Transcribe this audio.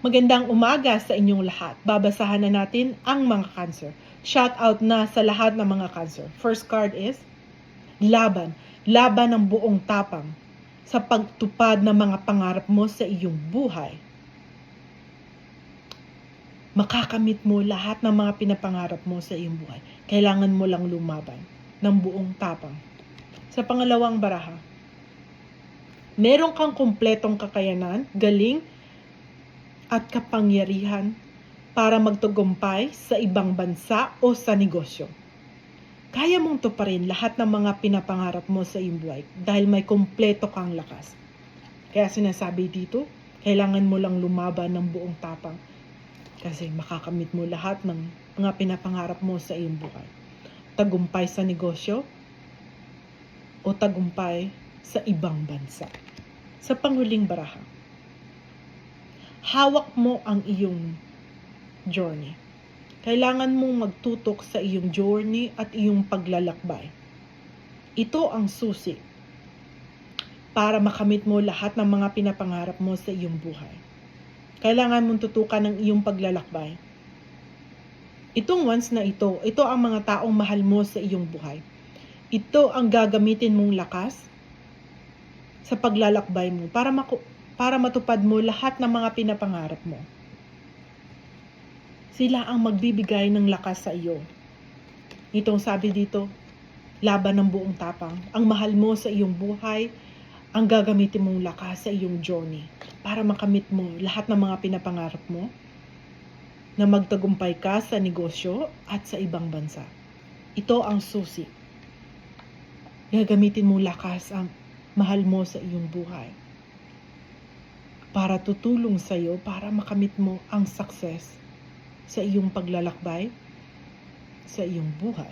Magandang umaga sa inyong lahat. Babasahan na natin ang mga Cancer. Shout out na sa lahat ng mga Cancer. First card is laban. Laban ng buong tapang sa pagtupad ng mga pangarap mo sa iyong buhay. Makakamit mo lahat ng mga pinapangarap mo sa iyong buhay. Kailangan mo lang lumaban ng buong tapang. Sa pangalawang baraha, meron kang kumpletong kakayanan, galing, at kapangyarihan para magtagumpay sa ibang bansa o sa negosyo. Kaya mong tuparin lahat ng mga pinapangarap mo sa iyong buhay dahil may kumpleto kang lakas. Kaya sinasabi dito, kailangan mo lang lumaban ng buong tapang kasi makakamit mo lahat ng mga pinapangarap mo sa iyong buhay. Tagumpay sa negosyo o tagumpay sa ibang bansa. Sa panghuling baraha, hawak mo ang iyong journey. Kailangan mong magtutok sa iyong journey at iyong paglalakbay. Ito ang susi para makamit mo lahat ng mga pinapangarap mo sa iyong buhay. Kailangan mong tutukan ng iyong paglalakbay. Itong once na ito ang mga taong mahal mo sa iyong buhay. Ito ang gagamitin mong lakas sa paglalakbay mo para matupad mo lahat ng mga pinapangarap mo. Sila ang magbibigay ng lakas sa iyo. Itong sabi dito, laban ng buong tapang. Ang mahal mo sa iyong buhay, ang gagamitin mong lakas sa iyong journey para makamit mo lahat ng mga pinapangarap mo na magtagumpay ka sa negosyo at sa ibang bansa. Ito ang susi. Gagamitin mong lakas ang mahal mo sa iyong buhay para tutulong sa iyo para makamit mo ang success sa iyong paglalakbay, sa iyong buhay.